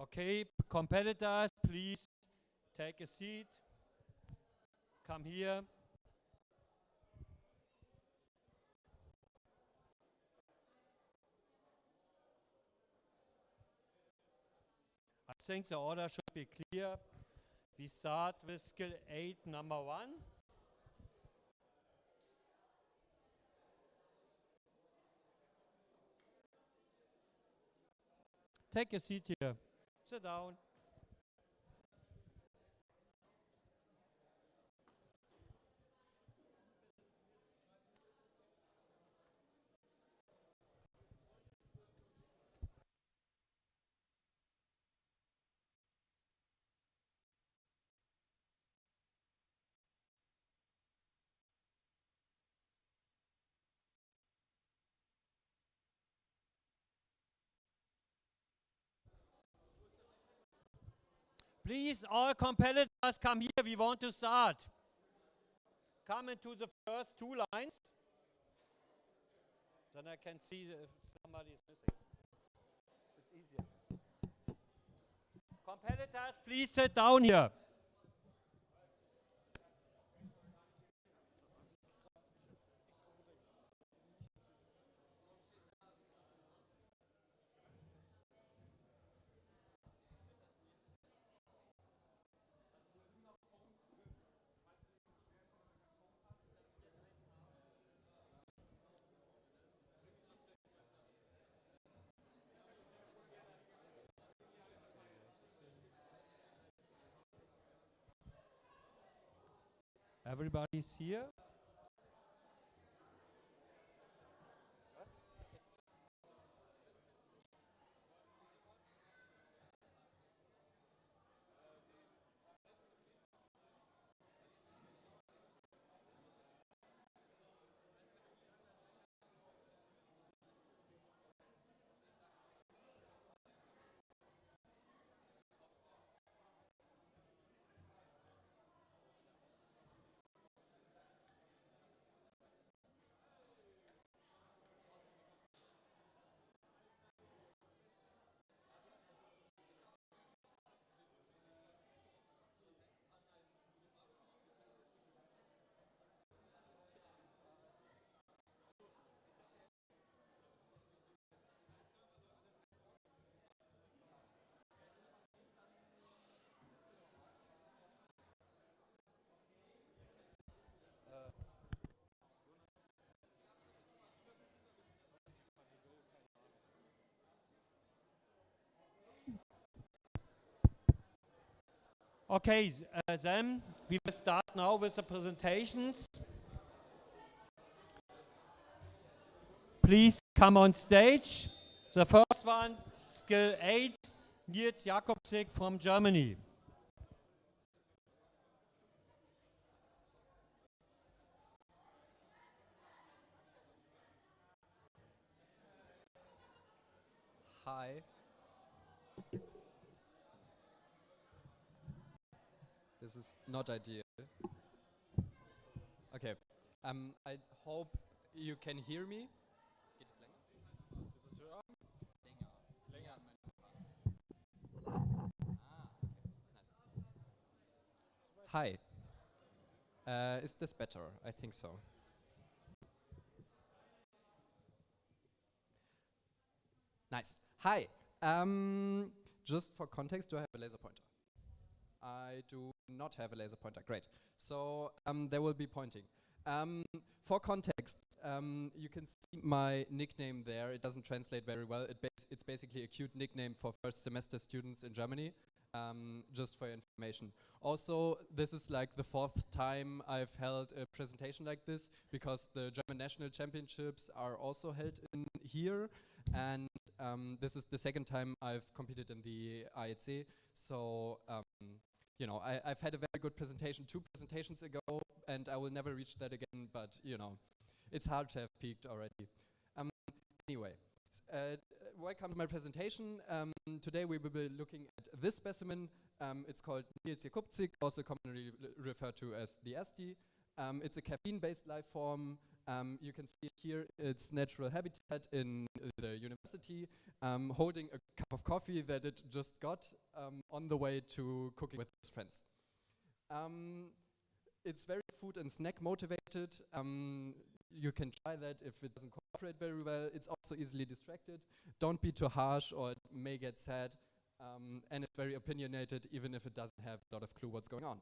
Okay, competitors, please take a seat. Come here. I think the order should be clear. We start with skill 8, number 1. Take a seat here. Sit down. Please, all competitors, come here. We want to start. Come into the first 2 lines. Then I can see if somebody is missing. It's easier. Competitors, please sit down here. Everybody's here. Okay, then we will start now with the presentations. Please come on stage. The first one, skill 8, Nils Jakobczyk from Germany. Hi. This is not ideal. Okay. I hope you can hear me. Geht es länger? Ist es höher? Länger. Nice. Hi. Is this better? I think so. Nice. Hi. Just for context, do I have a laser pointer? I do not have a laser pointer. Great. So there will be pointing. For context, you can see my nickname there. It doesn't translate very well. It's basically a cute nickname for first semester students in Germany, just for your information. Also, this is like the 4th time I've held a presentation like this, because the German national championships are also held in here, and this is the 2nd time I've competed in the AEC. So you know, I've had a very good presentation 2 presentations ago, and I will never reach that again, but you know, it's hard to have peaked already. Anyway, welcome to my presentation. Today we will be looking at this specimen. It's called Nils Jakobczyk, also commonly referred to as the Asti. It's a caffeine-based life form. You can see here its natural habitat in the university, holding a cup of coffee that it just got on the way to cooking with his friends. It's very food and snack motivated. You can try that if it doesn't cooperate very well. It's also easily distracted. Don't be too harsh or it may get sad. And it's very opinionated even if it doesn't have a lot of clue what's going on.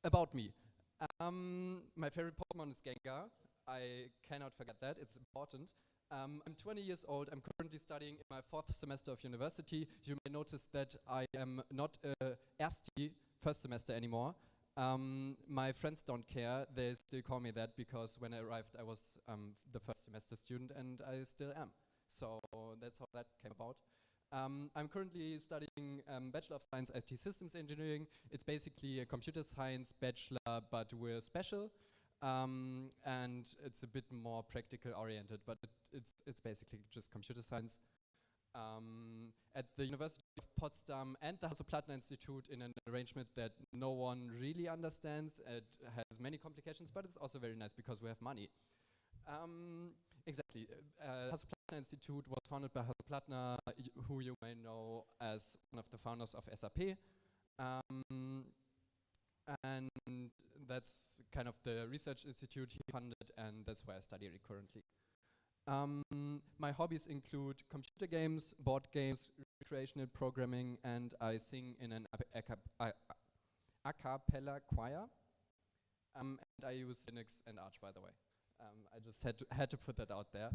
About me. My favorite Pokemon is Gengar. I cannot forget that, it's important. I'm 20 years old, I'm currently studying in my 4th semester of university. You may notice that I am not a first semester anymore. My friends don't care, they still call me that because when I arrived I was the first semester student and I still am. So that's how that came about. I'm currently studying Bachelor of Science IT Systems Engineering. It's basically a computer science bachelor, but we're special. And it's a bit more practical oriented, but it's basically just computer science. At the University of Potsdam and the Hasso-Plattner Institute in an arrangement that no one really understands. It has many complications, but it's also very nice because we have money. Exactly. Hasso-Plattner Institute was founded by Hasso-Plattner, who you may know as one of the founders of SAP. And that's kind of the research institute he funded, and that's where I study currently. My hobbies include computer games, board games, recreational programming, and I sing in an a cappella choir. And I use Linux and Arch, by the way. I just had to put that out there.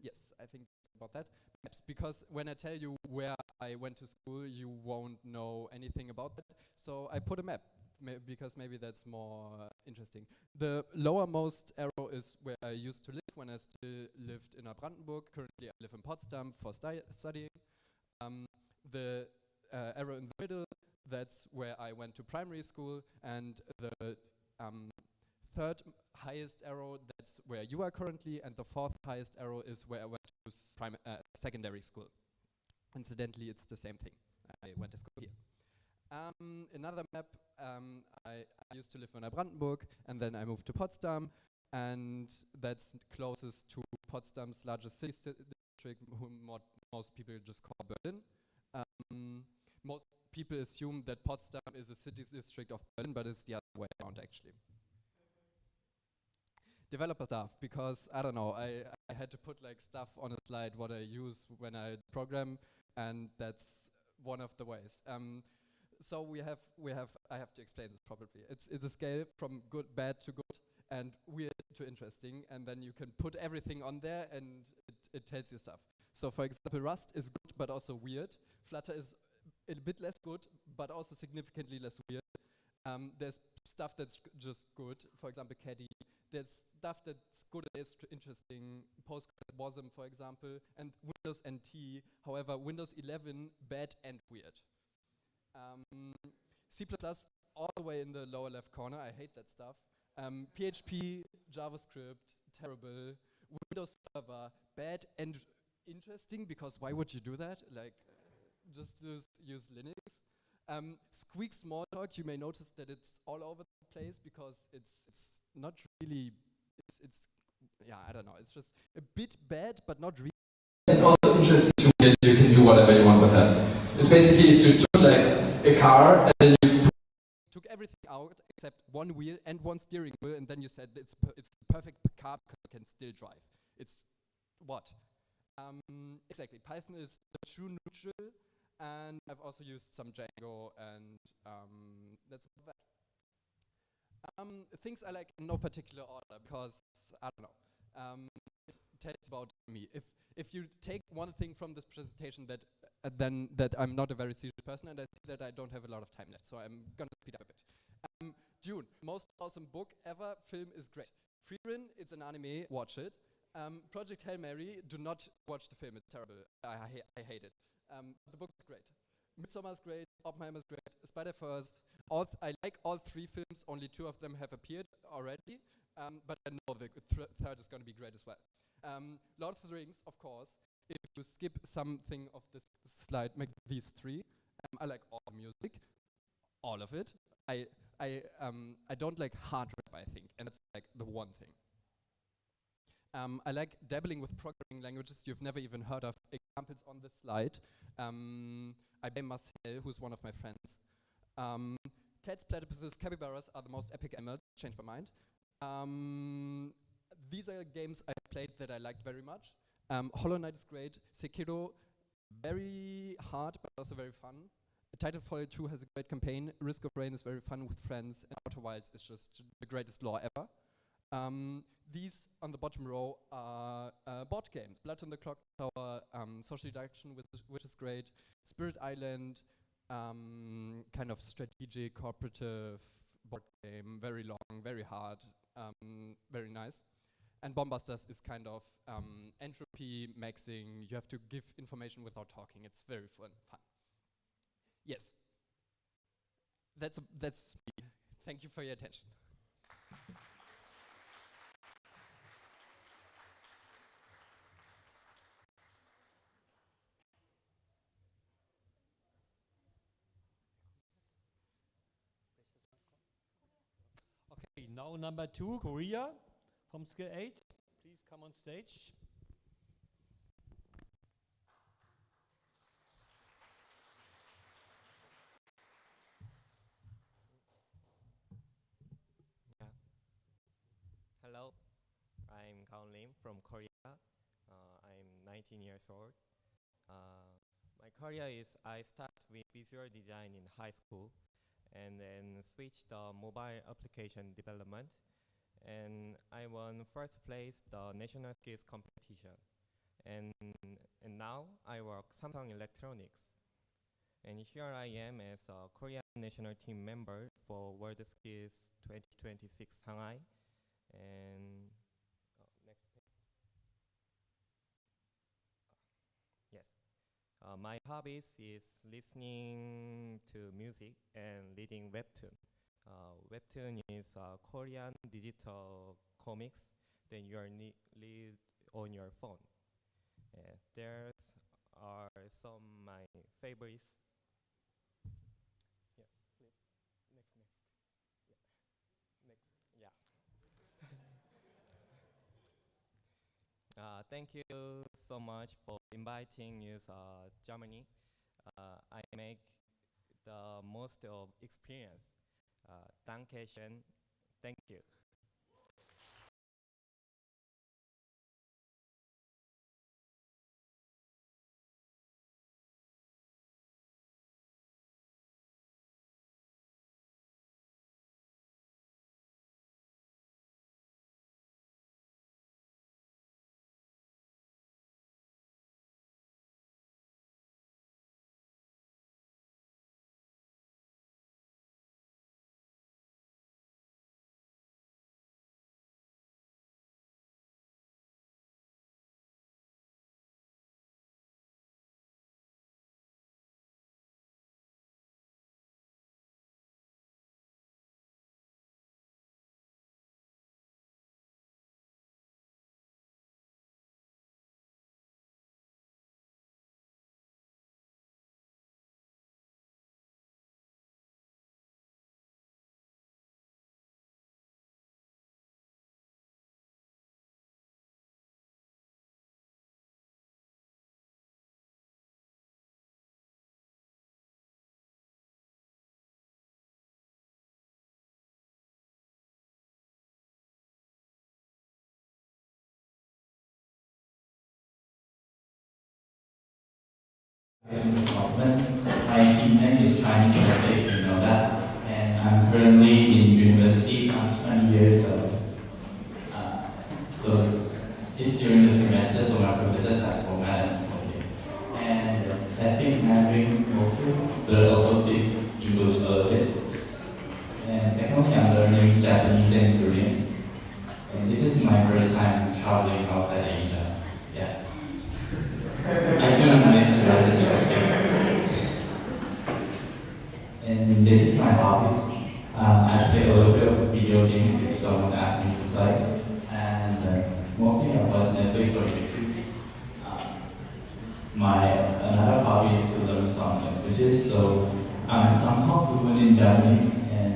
Yes, I think about that. Maps, because when I tell you where I went to school, you won't know anything about that. So I put a map, because maybe that's more interesting. The lowermost arrow is where I used to live when I still lived in Brandenburg. Currently I live in Potsdam for studying. The arrow in the middle, that's where I went to primary school, and the third highest arrow, that's where you are currently, and the 4th highest arrow is where I went to secondary school. Incidentally, it's the same thing. I went to school here. Another map, I used to live in Brandenburg, and then I moved to Potsdam, and that's closest to Potsdam's largest city district, whom most people just call Berlin. Most people assume that Potsdam is a city district of Berlin, but it's the other way around, actually. Developer stuff, because I don't know, I had to put like stuff on a slide what I use when I program, and that's one of the ways. So I have to explain this probably. It's a scale from bad to good, and weird to interesting, and then you can put everything on there, and it tells you stuff. So for example, Rust is good, but also weird. Flutter is a bit less good, but also significantly less weird. There's stuff that's just good, for example, Caddy. There's stuff that's good and is interesting, Postgres, WASM, for example, and Windows NT. However, Windows 11, bad and weird. C++, all the way in the lower left corner, I hate that stuff. PHP, JavaScript, terrible. Windows Server, bad and interesting, because why would you do that? Like, just use Linux. Squeak Smalltalk, you may notice that it's all over the place because it's not really, yeah, I don't know, it's just a bit bad, but not really. And also interesting to me that you can do whatever you want with that. It's basically if you took like a car and then you took everything out except one wheel and one steering wheel, and then you said it's the perfect car because it can still drive. It's what? Exactly, Python is the true neutral. And I've also used some Django, and that's about that. Things I like in no particular order, because I don't know. It tells about me. If you take one thing from this presentation, then that I'm not a very serious person, and I see that I don't have a lot of time left, so I'm gonna speed up a bit. Dune, most awesome book ever. Film is great. Frieren, it's an anime. Watch it. Project Hail Mary, do not watch the film. It's terrible. I hate it. The book is great. Midsommar is great, Oppenheimer is great, Spider-Verse, I like all 3 films, only 2 of them have appeared already, but I know the third is going to be great as well. Lord of the Rings, of course. If you skip something of this slide, make these 3. I like all music, all of it. I don't like hard rap, I think, and that's like the one thing. I like dabbling with programming languages you've never even heard of, examples on this slide. I blame Marcel, who's one of my friends. Cats, platypuses, capybaras are the most epic animals. Changed my mind. These are games I played that I liked very much. Hollow Knight is great. Sekiro, very hard but also very fun. Titanfall 2 has a great campaign. Risk of Rain is very fun with friends. And Outer Wilds is just the greatest lore ever. These on the bottom row are board games. Blood on the Clock Tower, Social Deduction, which is great. Spirit Island, kind of strategic, cooperative board game. Very long, very hard, very nice. And Bombusters is kind of entropy maxing. You have to give information without talking. It's very fun. Yes. That's me. Thank you for your attention. Okay, now number 2, Korea from Skill 8. Please come on stage. Hello, I'm Gaon Lim from Korea. I'm 19 years old. My career is I start with visual design in high school and then switch the mobile application development. And I won first place the national skills competition. And now I work Samsung Electronics. And here I am as a Korean national team member for World Skills 2026 Shanghai. And next page. Yes. My hobbies is listening to music and reading webtoon. Webtoon is Korean digital comics that you are read on your phone. There's are some my favorites. Yes, please. Next. Yeah. Next. Yeah. Thank you so much for inviting us Germany. I make the most of experience. Danke schön. Thank you. My team name is Chinese Catholic, you know that. And I'm currently in university. I'm 20 years old. So it's during the semester, so my professors are so mad at me. And I speak Mandarin mostly, but I also speak English a little bit. And secondly, I'm learning Japanese and Korean. And this is my first time traveling outside Asia. Yeah. I do not miss and this is my hobby. I play a little bit of video games if someone asks me to play. And mostly I watch Netflix or YouTube. My another hobby is to learn some languages, so I'm somehow fluent in Japanese and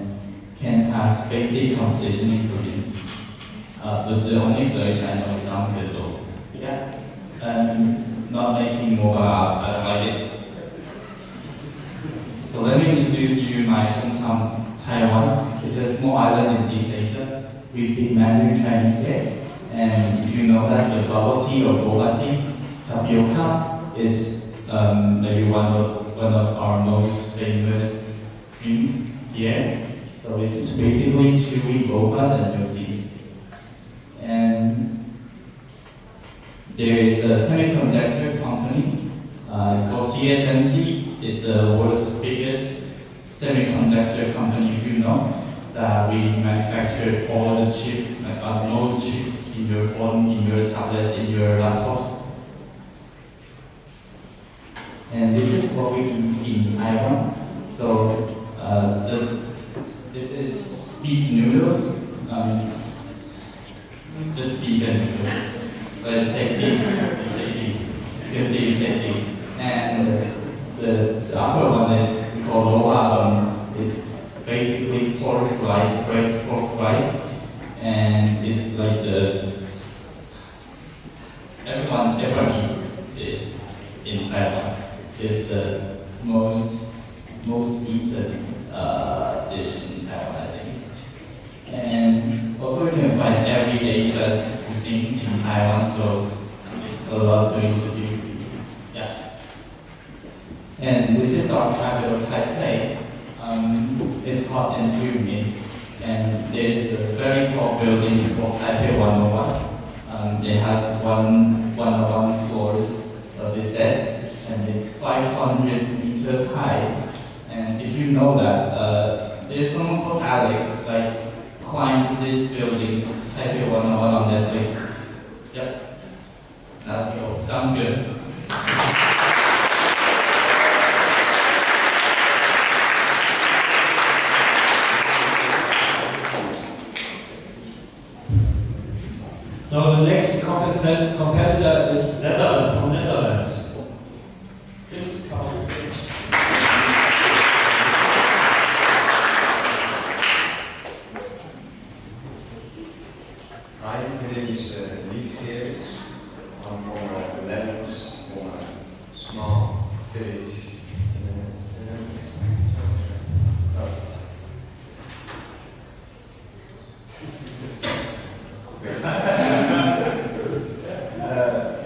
can have basic conversation in Korean. But the only English I know is some little. Yeah. not making mobile apps. I don't like it. So let me introduce you my hometown, Taiwan. It's a small island in East Asia. We speak Mandarin Chinese here. And if you know that the bubble tea or boba tea, tapioca, is maybe one of our most famous drinks here. So it's basically chewy bobas and milk tea. And there is a semiconductor company. It's called TSMC. It's the world's biggest semiconductor company, if you know, that we manufacture all the chips, most chips in your phone, in your tablets, in your laptops. And this is what we eat in Taiwan. So this is beef noodles, just vegan noodles, but it's tasty, tasty. You can see it's tasty. And the upper one is called loa. It's basically pork rice, braised pork rice, and it's like everyone eats is in Taiwan. It's the most eaten dish in Taiwan, I think. And also you can find every Asian cuisine in Taiwan, so it's a lot to introduce. Yeah. And this is our capital, Taipei. It's hot and humid, and there's a very tall building called Taipei 101. It has 101 floors of its desk, and it's 500 meters high. And if you know that, there's someone called Alex, climbs this building, Taipei 101 on Netflix. Yep. That'll be all. Sounds good. Now the next competitor is Netherlands, from Netherlands. Please come on stage. Hi, my name is Lief Geert. I'm from the Netherlands, from a small village in the Netherlands.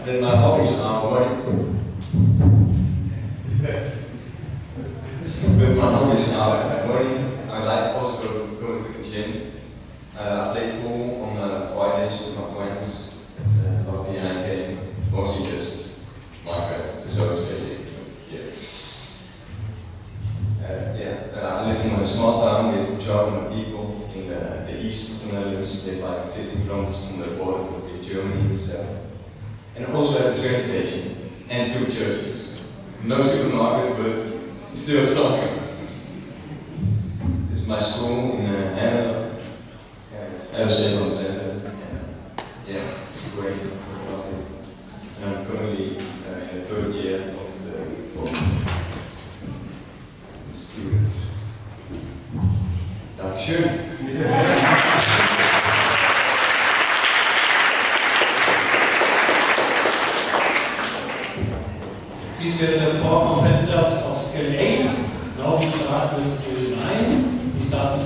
Then my hobbies are running. But my hobbies are running. I like also going to the gym. I play pool on Fridays with my friends. It's a lovely game. Mostly just Minecraft, so it's basic. I live in a small town with 1,200 people in the east of the Netherlands. Live like 15 kilometers from the border with Germany. So. And also have a train station and 2 churches. No supermarkets, but still something. This is my school in Hanover. LC on Twitter. Yeah, it's great. And I'm currently in the 3rd year of the program. Students. Dankeschön. These were the 4 competitors of Skill 8. Now we start with Skill 9. We start with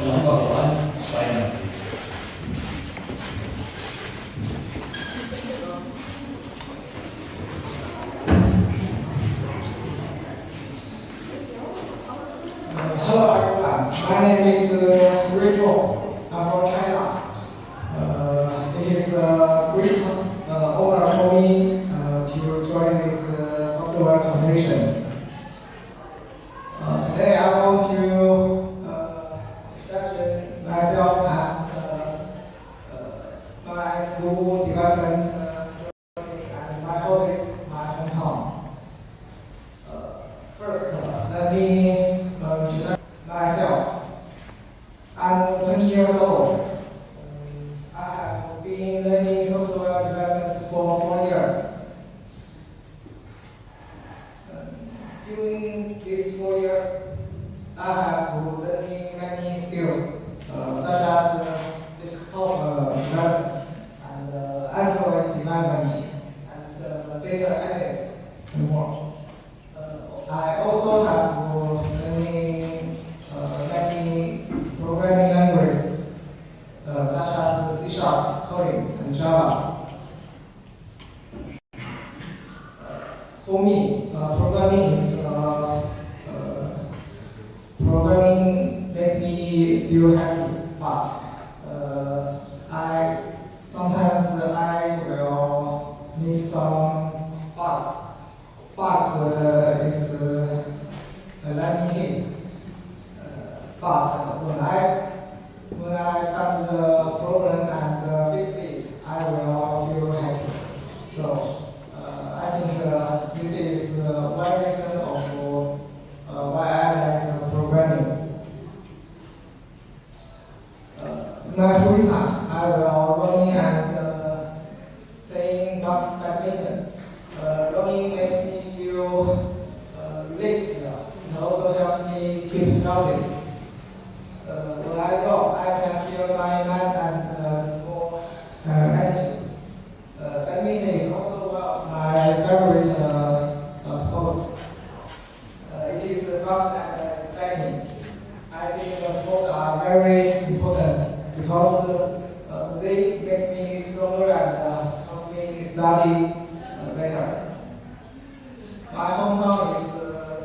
number 1, China. Hello everyone, my name is Rico. I'm from China. It is a great honor for me to join this software competition. Today I want to introduce myself and my school development and my hobbies, my hometown. First, let me introduce myself. I'm 20 years old. I have been learning software development for 4 years. During these 4 years, I have learning many skills, such as desktop development and Android development feel happy. But I sometimes I will miss some bugs. Bugs let me hit. But when I find the problem and fix it, I will feel happy. So I think this is one reason of why I like programming. In my free time, I will running and playing badminton. Running makes me feel relaxed and also helps me keep healthy. When I go, I can feel my mind and more energy. Badminton is also one of my favorite sports. It is fast and exciting. I think the sports are very important because they make me stronger and help me study better. My hometown is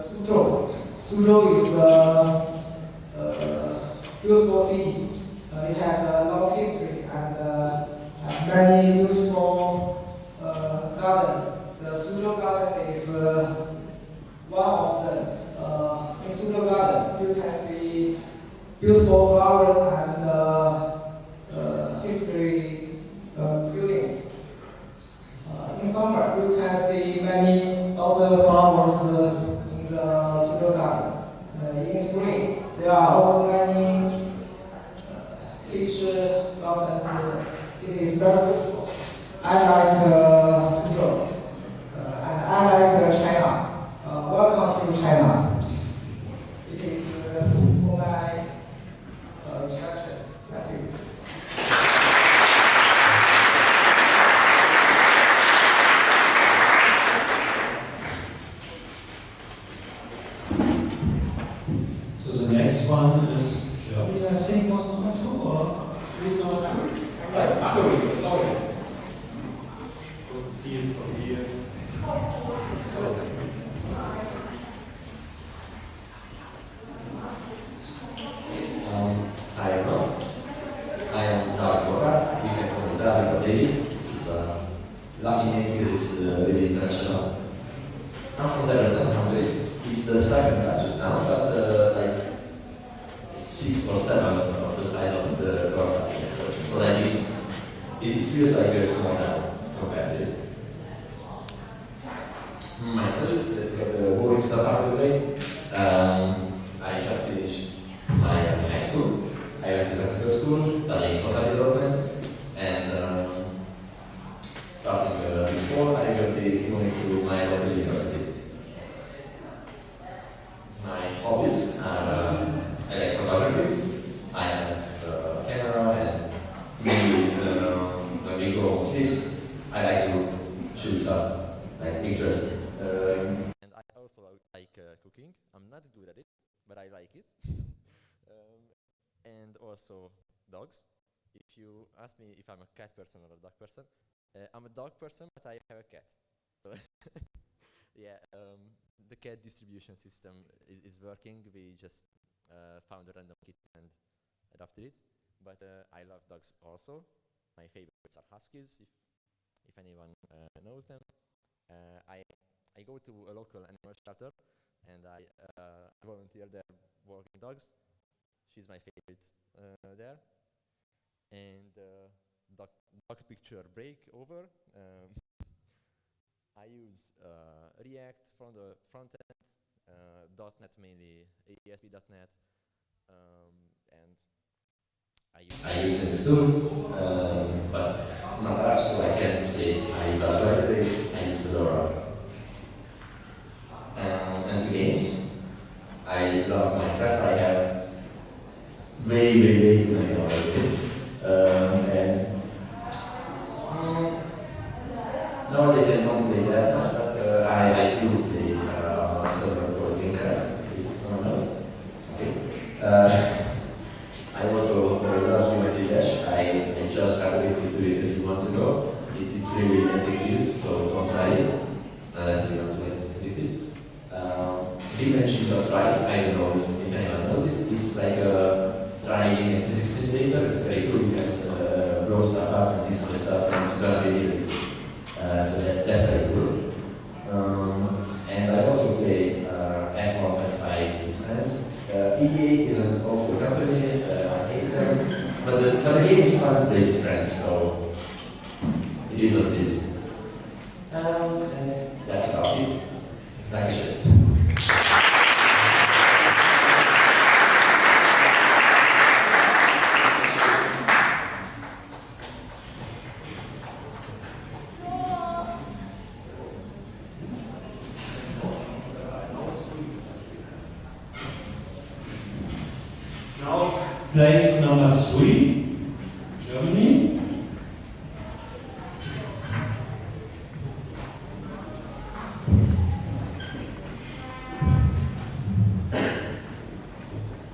Suzhou. Suzhou is a beautiful city. It has a long history and has many beautiful gardens. The Suzhou Garden is one of them. In Suzhou Garden, you can see beautiful flowers and history buildings. In summer, you can see many other flowers in the Suzhou Garden. In spring, there are also many peach blossoms. It is very beautiful. I like Suzhou, and I like China. Welcome to China. It is for my introduction. Thank you. So the next one is Germany, I think, was number 2, or who's number 2? Right, Hungary, sorry. Couldn't see it from here. So, Hi everyone. I am David Borat. You can call me David or David. It's a lucky name because it's really international. I'm from Debrecen, Hungary. It's the second largest town, but like 6 or 7 of the size of the Cross-Country. So like it feels like a small town compared to it. My studies, let's get the boring stuff out of the way. I just finished my high school. I went to technical school, studying software development, and starting this fall, I will be moving to my local university. My hobbies are I like photography, I have a camera, and maybe when we go on trips, I like to shoot stuff like pictures. And I also like cooking. I'm not good at it, but I like it. And also dogs. If you ask me if I'm a cat person or a dog person, I'm a dog person, but I have a cat. So yeah, the cat distribution system is working. We just found a random kitten and adopted it. But I love dogs also. My favorites are huskies, if anyone knows them. I go to a local animal shelter and I volunteer there walking dogs. She's my favorite there. And dog picture break over. I use React from the front end, .NET mainly, ASP.NET, and I use Linux too, but not much, so I can't say I use Android. I use Fedora. And the games, I love Minecraft. I have way too many already. And nowadays I don't play that much, but I do play on a server called Minecraft, if someone knows. Okay. I also love Geometry Dash. I just started to do it a few months ago. It's really addictive, so don't try it unless you want to get addicted. Dimension.right, I don't know if anyone knows it. It's like a try writing a physics simulator. It's very cool. You can blow stuff up and this sort of stuff, and it's very realistic. So that's very cool. And I also play F125 in France. EA is an awful company. I hate them, but the game is fun to play with friends, so it is what it is. And that's about it. Dankeschön. Now, place number 3, Germany.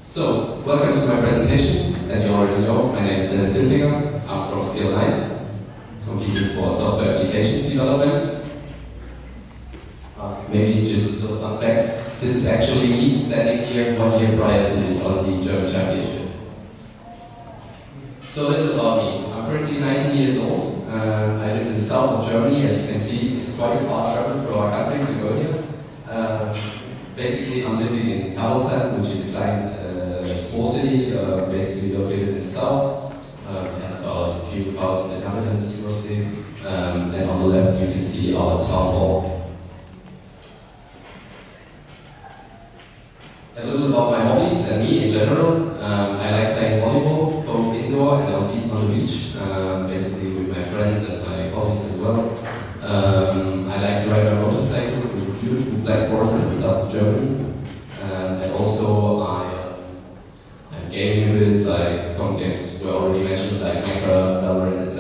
So, welcome to my presentation. As you already know, my name is Dennis Hilfinger. I'm from Scale 9, competing for software applications development. Maybe just a little fun fact. This is actually me standing here 1 year prior to this on the German Championship. So a little about me. I'm currently 19 years old. I live in the south of Germany. As you can see, it's quite a far travel for our country to go here. Basically, I'm living in Karlsheim, which is a klein, small city, basically located in the south. It has about a few thousand inhabitants mostly. And on the left, you can see our town hall. A little about my hobbies and me in general. I like playing volleyball, both indoor and on the beach, basically with my friends and my colleagues as well. I like to ride a motorcycle with a beautiful black forest in the south of Germany. And also I'm gaming a bit, like com games were already mentioned, like Minecraft, Valorant, etc.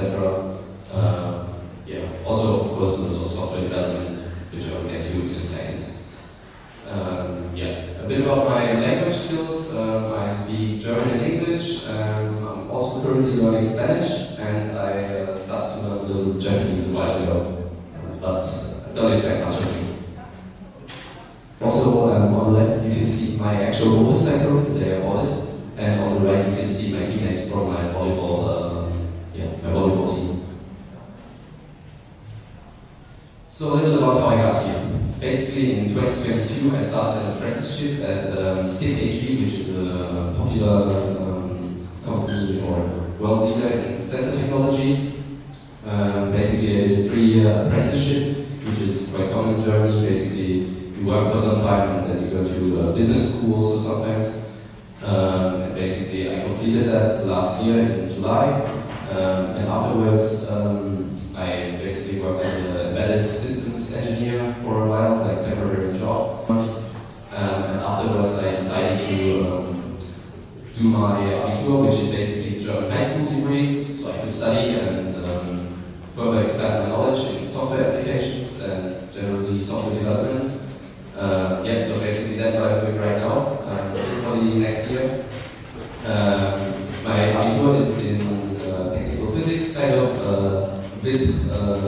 Yeah, also of course a little software development, which I will get to in a second. Yeah, a bit about my language skills. I speak German and English. I'm also currently learning Spanish, and I started to learn a little Japanese a while ago, but don't expect much of me. Also, on the left you can see my actual motorcycle, they are on it, and on the right you can see my teammates from my volleyball, my volleyball team. So a little about how I got here. Basically, in 2022, I started an apprenticeship at STIP AG, which is a popular company or world leader in sensor technology. Basically, I did a 3-year apprenticeship, which is quite common in Germany. Basically, you work for some time and then you go to business schools or sometimes. And basically, I completed that last year in July. And afterwards, I basically worked as an embedded systems engineer for a while, like temporary job. And afterwards, I decided to do my Abitur, which is basically a German high school degree, so I could study and further expand my knowledge in software applications and generally software development. Yeah, so basically that's what I'm doing right now. Still for the next year. My Abitur is in technical physics, kind of a bit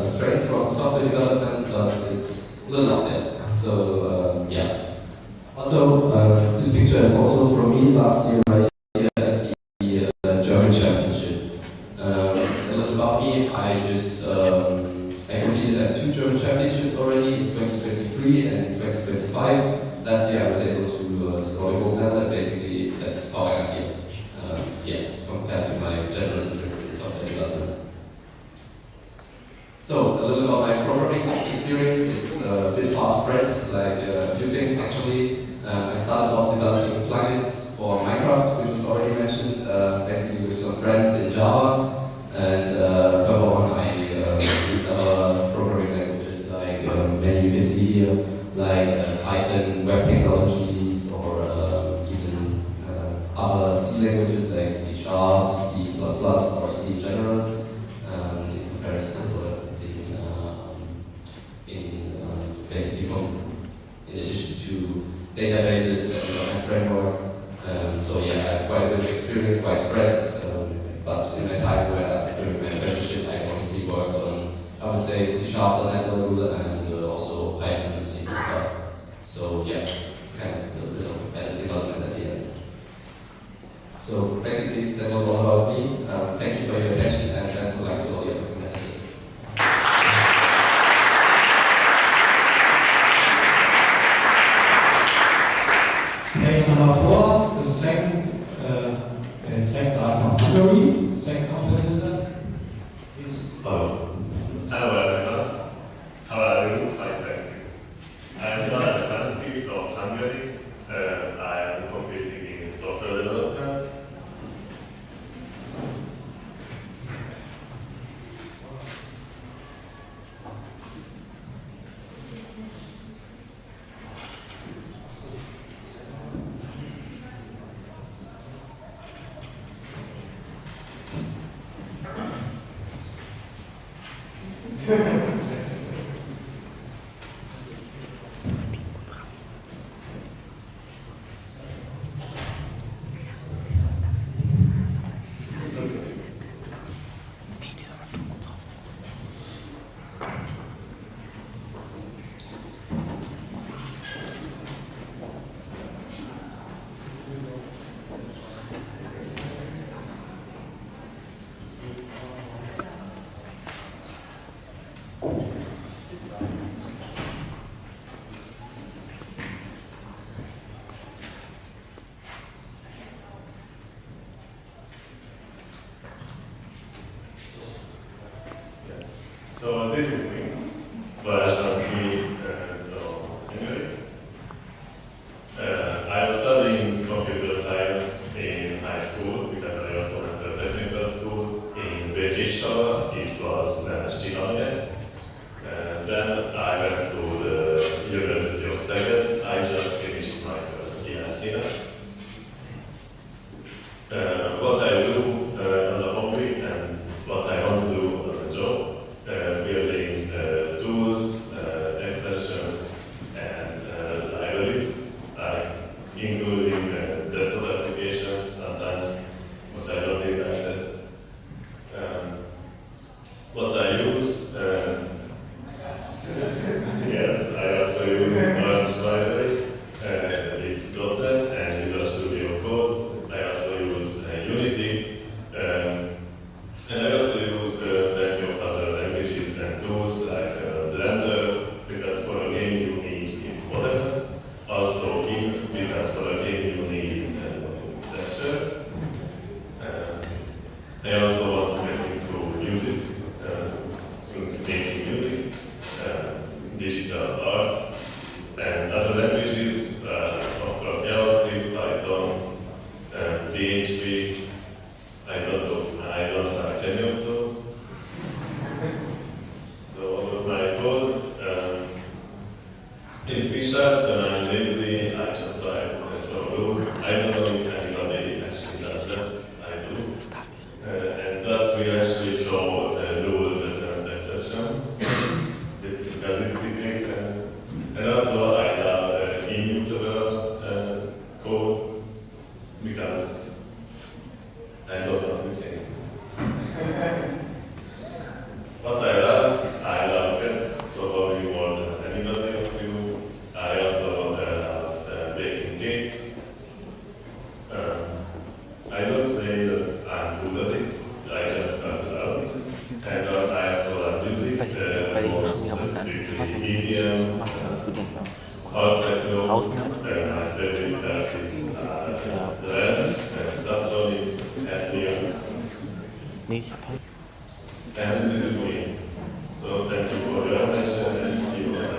straight from software development, but it's a little up there. So yeah. Also, this picture is also from me last year, right here at the German Championship. A little about me, I competed at 2 German Championships already in 2023 and in 2025. Last year I was able to score a gold medal, and basically that's how I got here. Yeah, compared to my general interest in software development. So, a little about my programming experience. It's a bit far spread, like a few things actually. I started off developing plugins for Minecraft, which was already mentioned, basically with some friends in Java. And further on, I used other programming languages, like many you can see here, like Python, web technologies, or even other C languages like C#, C++, or C in general, in comparison, basically in addition to databases and framework. So yeah, I have quite a bit of experience, quite spread, but in my time during my apprenticeship, I mostly worked on, I would say, C# .NET level and also Python and C++. So yeah, kind of a little bit of development at the end. So basically And this is me. So thank you for your attention and see you later.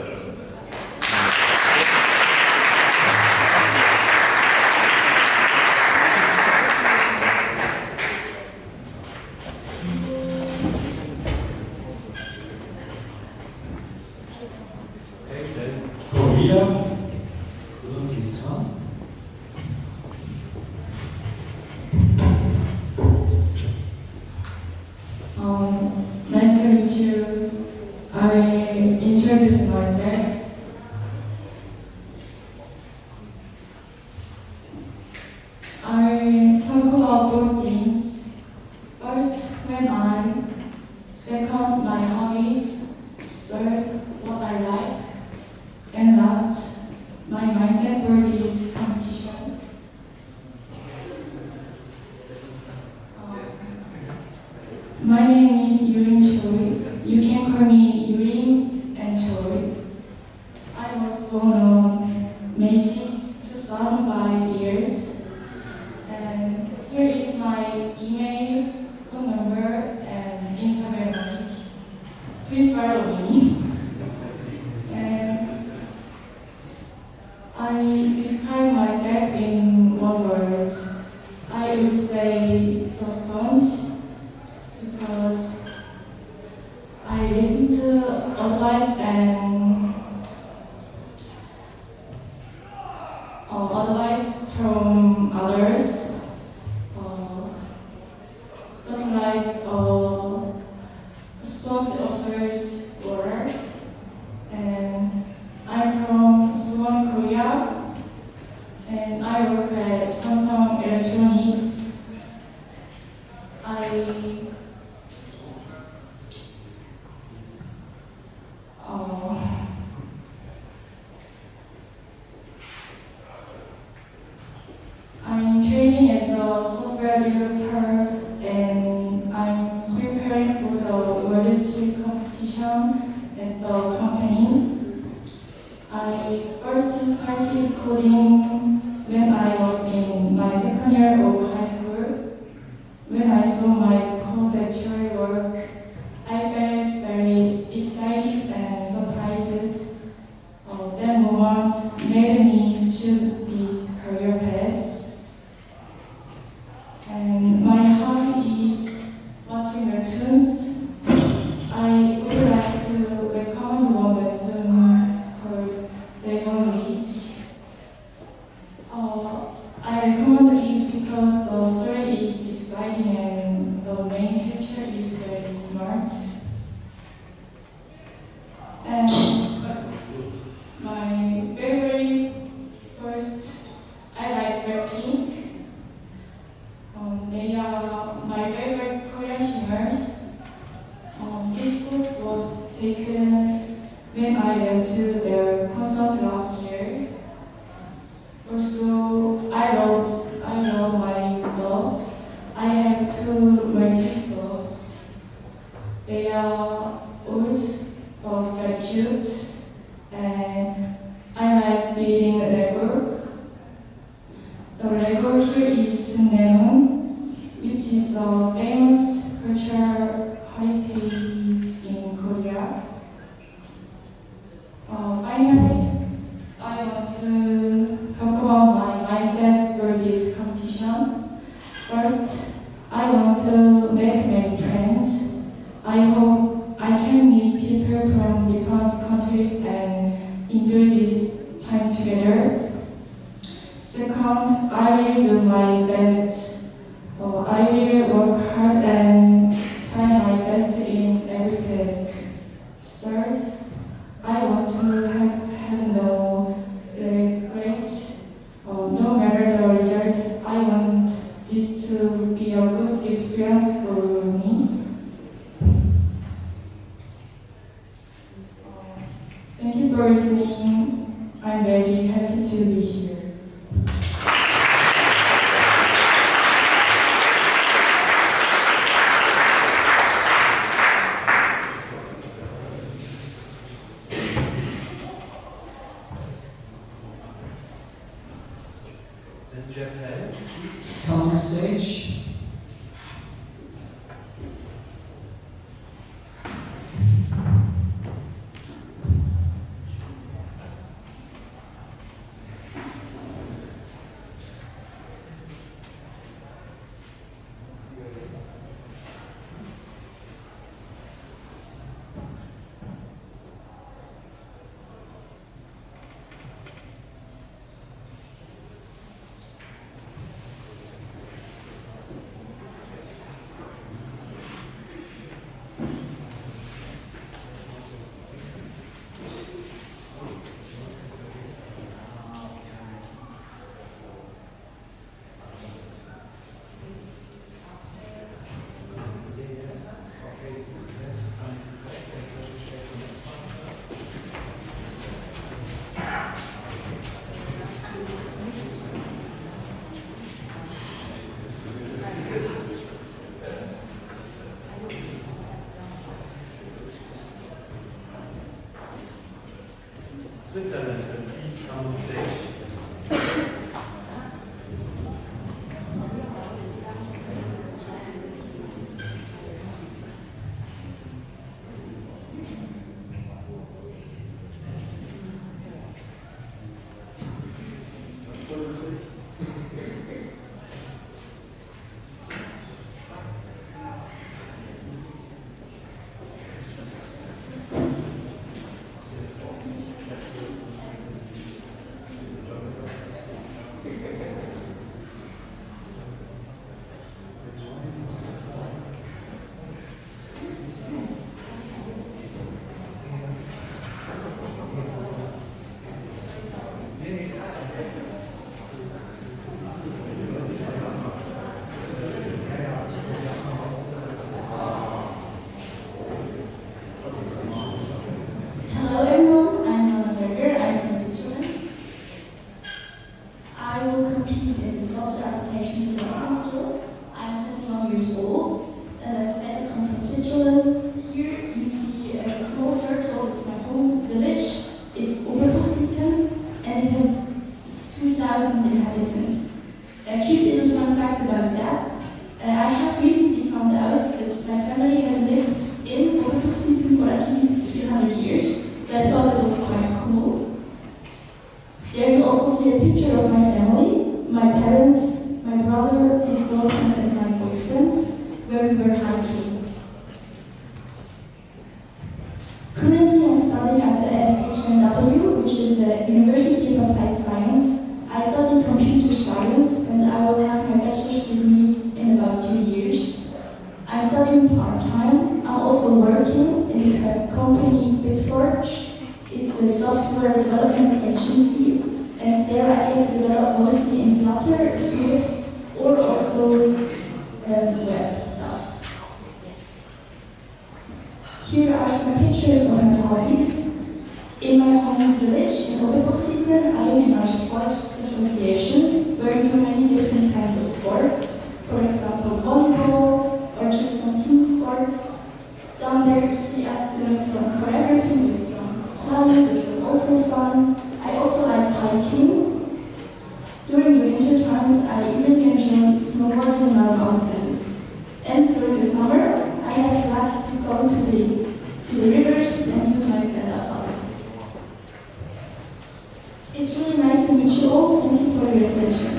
Okay, then Korea, Uzbekistan. Nice to meet you. I introduce myself. I talk about both things. First, when I, second, my hobbies, third, what I like, and last, my mindset for this competition. My name is Yurin Choi. You can call me Yurin and Choi. I was born on May 6, 2005 years. And here is my email, phone number, and Instagram page. Please follow me. And I describe myself in one word. I would say the sponge. Because I listen to advice and advice from others, just like sponge observes water. And I'm from Suwon, Korea, and I work at Samsung Electronics. I'm training as a software developer, and I'm preparing for the world skill competition at the company. I first started coding when I was in my second year of high school. When I saw my code lecture work, I felt very excited and surprised. That moment made me choose this career path. And my hobby is watching cartoons. I would like to recommend one cartoon called Dragon Beach. I recommend it because the story is exciting and the main character is very smart. And my favorite first, I like Blackpink. They are my favorite Korean singers. This book was taken when I went to their concert last year. Also, I love my dogs. I have two Maltese dogs. They are old but very cute, and I like building Lego. The Lego here is Sundaemun, which is a famous cultural heritage in Korea. Finally, I want to talk about my mindset for this competition. First, I want to make many friends. I hope I can meet people from different countries and enjoy this time together. Second, I will do my best. I will work hard and try my best in every task. Third, I want to have no regrets. No matter the result, I want this to be a good experience for me. Thank you for listening. I'm very happy to be here. Then Japan, please come on stage. Hello everyone, I'm Anna Berger, I'm from Switzerland. I will compete in the software applications development skill. I'm 21 years old, and as I said, I come from Switzerland. Here you see a small circle, it's my home village. It's Oberbuchsitten, and it has 2,000 inhabitants. A cute little fun fact about that, I have recently found out that my family has lived in Oberbuchsitten for at least 300 years. So I thought it was quite cool. There you also see a picture of my family, my parents, my brother, his girlfriend, and my boyfriend, where we were hiking. Currently, I'm studying at the FHNW, which is a University of Applied Science. I study computer science, and I will have my bachelor's degree in about 2 years. I'm studying part-time. I'm also working in a company, Bitforge. It's a software development agency, and there I get to develop mostly in Flutter, Swift, or also web stuff. Here are some pictures of my hobbies. In my home village in Oberbuchsitten, I am in our sports association, where we do many different kinds of sports. For example, volleyball, or just some team sports. Down there you see us doing some choreography with some flying, which is also fun. I also like hiking. During the winter times, I really enjoy snowboarding in our mountains. And during the summer, I have luck to go to the rivers and use my stand-up paddle. It's really nice to meet you all. Thank you for your attention.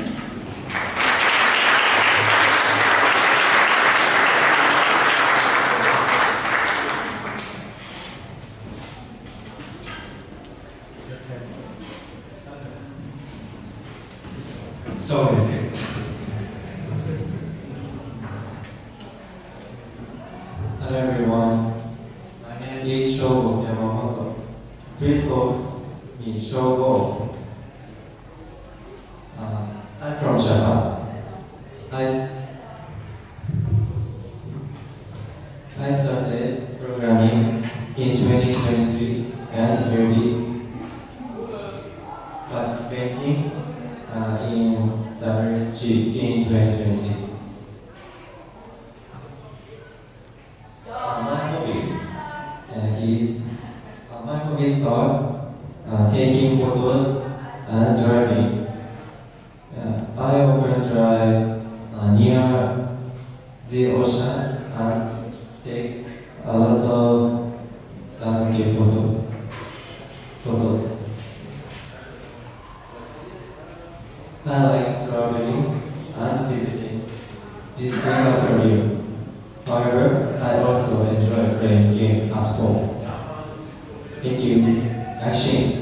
Hello everyone, my name is Shogo Yamamoto. Please call me Shogo. I'm from Japan. I started programming in 2023 and will be participating in WSG in 2026. My hobbies are taking photos and driving. I often drive near the ocean and take a lot of landscape photos. I like traveling and visiting. This is my career. However, I also enjoy playing games at home. Thank you. Action.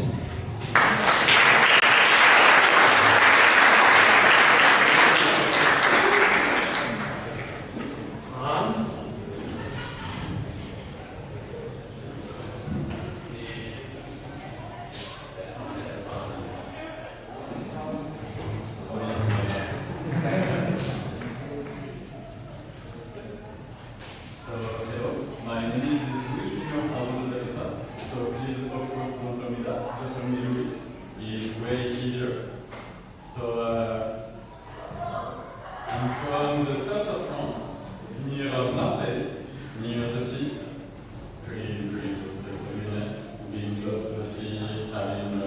I'm from the south of France, near Marseille, near the sea. Pretty good, to be honest. Being close to the sea, having.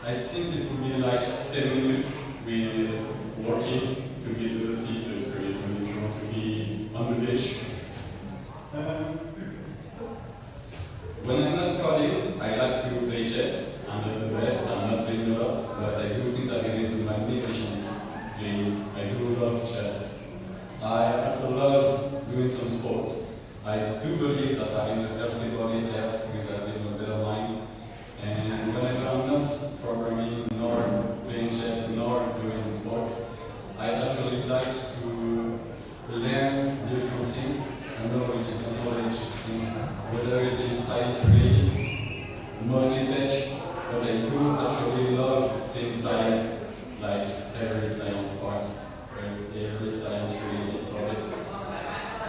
I think it would be like 10 minutes with walking to get to the sea, so it's pretty good if you want to be on the beach. When I'm not coding, I like to play chess. I'm not the best, I'm not playing a lot, but I do think that it is my love chess. I also love doing some sports. I do believe that having a healthy body helps with having a better mind. And whenever I'm not programming, nor playing chess, nor doing sports, I actually like to learn different things, knowledge things, whether it is science related, mostly tech, but I do actually love seeing science, like every science part, every science related topics.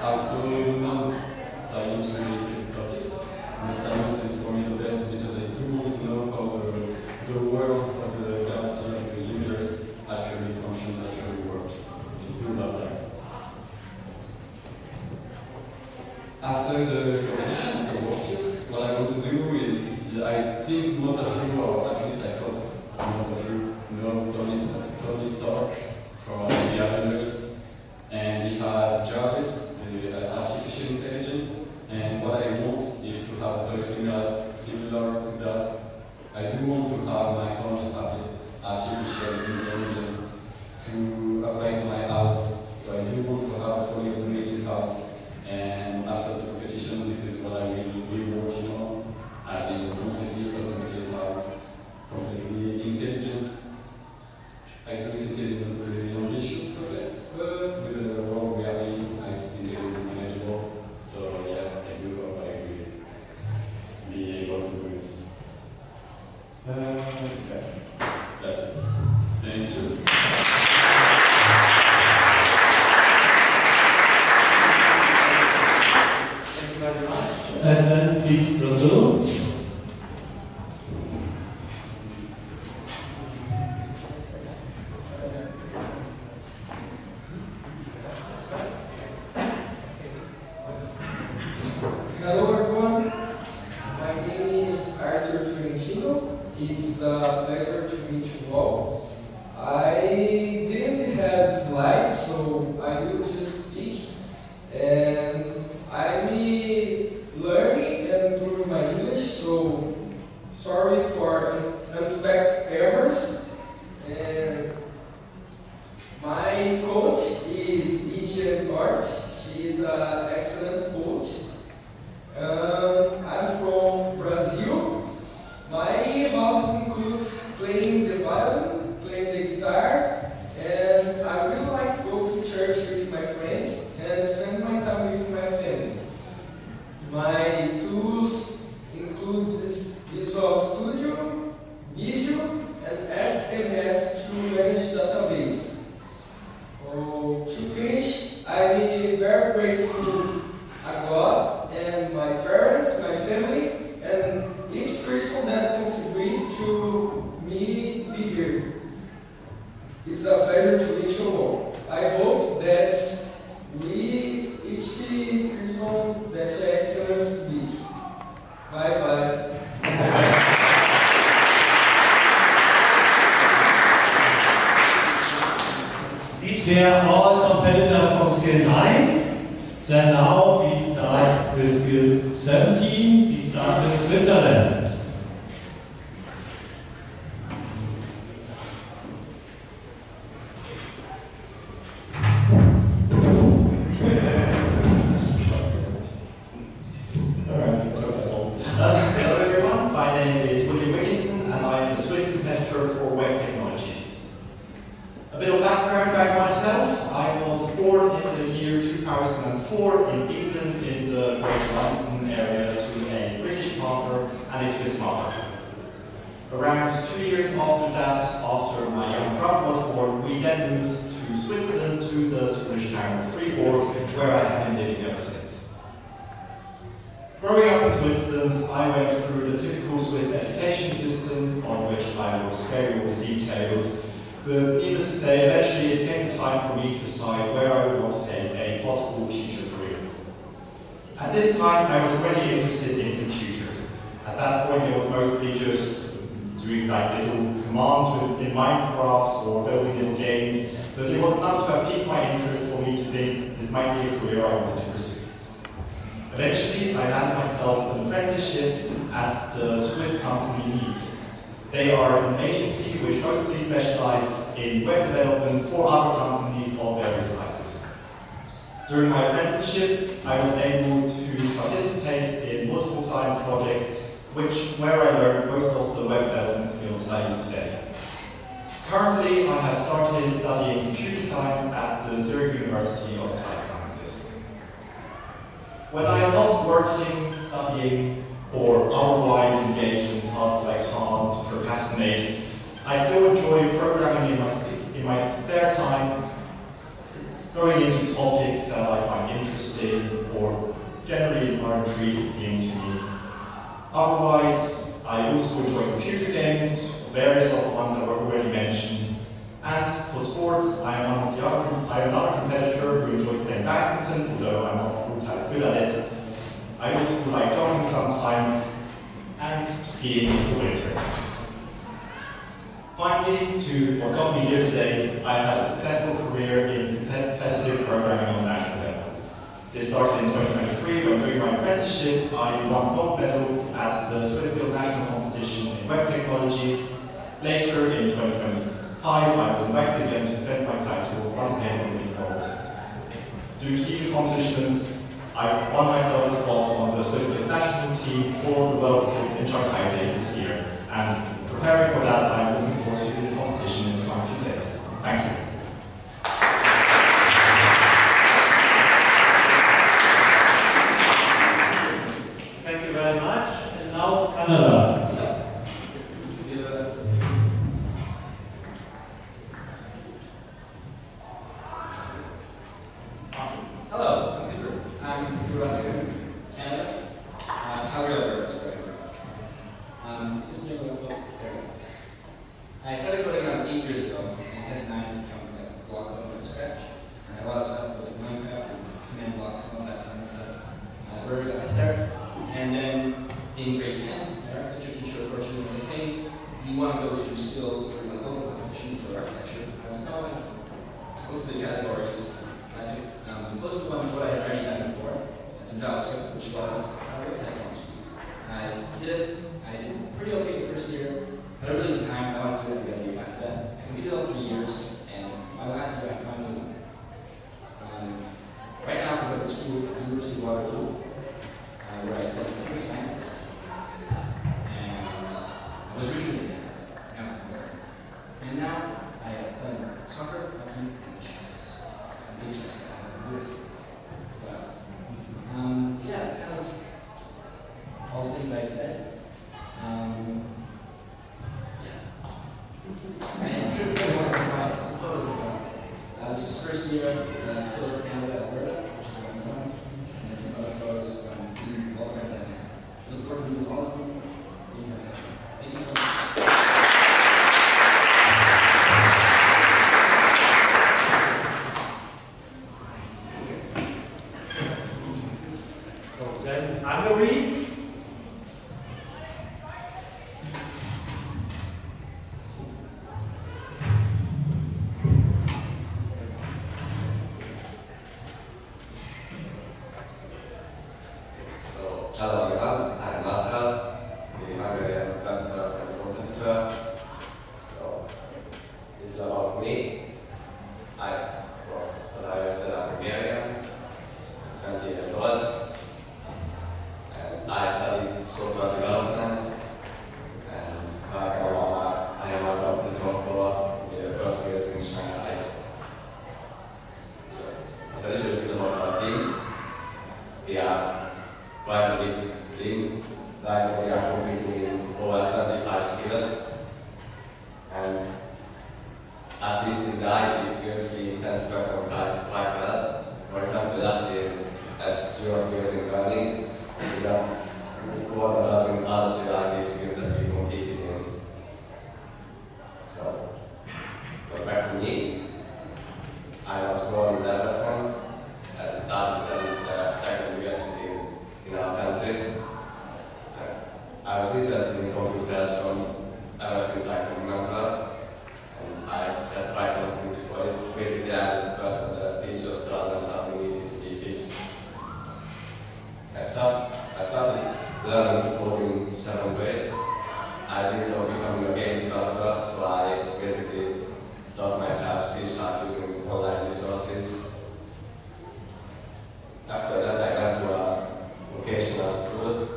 Also non-science related topics. And science is for me the best because I do want to know how the world of the galaxy of the universe actually functions, actually works. I do love that. After the competition, after Worldships, what I want to do is, I think most of you, or at least I hope most of you, know Tony Stark from the Avengers, and he has Jarvis, the artificial intelligence, and what I want is to have a toy similar to that. I do want to have my own artificial intelligence to apply to my house, so I do want to have a fully automated house. And after the competition, this is what I will be working on. Having a completely automated house, completely intelligent. I do think it is a pretty ambitious project, but with the world we are in, I think it is manageable. So yeah, I do hope I will be able to do it. Okay, that's it. Thank you. And then please Brazil. Hello everyone, my name is Arthur Fiorentino. It's a pleasure to meet you all. I didn't have slides, so I will just speak. And I'm learning and improving my English, so sorry for unexpected errors. And my coach is Lidia Art. She is an excellent coach. I'm from Brazil. My hobbies includes playing the violin, playing the guitar, and I really like to go to church with my friends and spend my time with my family. My tools include this Visual Studio, Visio, and SMS to manage database. To finish, I'm very grateful to God and my parents, my family, and each person that contribute to me be here. It's a pleasure to meet you all. I hope that we each person that's excellent to be. Bye bye. These were all competitors from skill 9. So now we start with skill 17. We start with Switzerland. Hello everyone, my name is William Wigginton and I'm the Swiss competitor for Web Technologies. A bit of background about myself. I was born in the year 2004 in England in the Greater London area to a British mother and a Swiss mother. Around 2 years after that, after my young brother was born, we then moved to Switzerland to the Swedish town of Fribourg, where I have been living ever since. Growing up in Switzerland, I went through the typical Swiss education system, on which I will spare you all the details, but needless to say, eventually it came the time for me to decide where I would want to take a possible future career. At this time, I was already interested in computers. At that point, it was mostly just doing like little commands in Minecraft or building little games, but it was enough to have piqued my interest for me to think this might be a career I wanted to pursue. Eventually, I landed myself an apprenticeship at the Swiss company Leap. They are an agency which mostly specializes in web development for other companies of various sizes. During my apprenticeship, I was able to participate in multiple client projects where I learned most of the web development skills that I use today. Currently, I have started studying computer science at the Zurich University of Applied Sciences. When I am not working, studying, or otherwise engaged in tasks I can't procrastinate, I still enjoy programming in my spare time, going into topics that I find interesting or generally are intriguing to me. Otherwise, I also enjoy computer games, various of the ones that were already mentioned. And for sports, I am another competitor who enjoys playing badminton, although I'm not good at it. I also like jogging sometimes, and skiing in the winter. Finally, to what got me here today, I had a successful career in competitive programming on the national level. This started in 2023 when during my apprenticeship I won gold medal at the Swiss Skills National Competition in Web Technologies. Later in 2025 I was invited again to defend my title once again in gold. Due to these accomplishments, I won myself a spot on the Swiss Skills National team for the World Skills in Shanghai this year. And preparing for that, I'm looking forward to the competition in the coming few days. Thank you. Thank you very much. And now, Canada. Awesome. Hello, I'm Cooper. I'm Cooper from Canada. How are you? Just new there. I started coding around 8 years ago, and S9 become like a block code from scratch. And I had a lot of stuff with Minecraft and command blocks and all that kind of stuff. Where got my start. And then in grade 10, my architecture teacher approached me and said, hey, do you want to go to skills or like local competitions for architecture? I was like, no, I looked at the categories. I think the closest one to what I had already done before, that's in JavaScript, which was web technologies. I did it. I did pretty okay the first year, but I really had time. I wanted to do it again after that. I completed all 3 years, and my last year I finally won. Right now I'm going to school at the University of Waterloo, where I studied computer science, and I was recruited there. And now I play soccer, hockey, and chess. I'm HSC. Yeah, it's kind of all the things I've said. And sure, really want to try some photos of that. This is first year, Skills of Canada, Alberta, which is where I'm from. And some other photos from all the friends I've had. Look forward to meeting all of them. Thank you so much. So then, Anne-Marie. Hello everyone, I'm Marcel, the Hungarian developer and competitor. So, this is about me. I was, as I said, I'm Hungarian, 20 years old, and I studied software development, and right now I am at the top floor with the first years in Shanghai. So, a little bit about our team. We are quite a big team, like we are competing in over 25 skills, and at least in the IT skills we tend to perform quite well. For example, last year at Euroskills in Berlin, we got 4,000 other IT skills that we competed in. So, going back to me, I was born in Leverkusen, as David is the second university in our country. I was interested in computers from ever since I can remember, and I had quite an affinity for it. Basically, I was the person that teachers taught when something needed to be fixed. I started learning to code in 7th grade. I didn't know becoming a game developer, so I basically taught myself C# using online resources. After that, I went to a vocational school,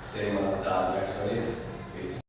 same as Dan actually, which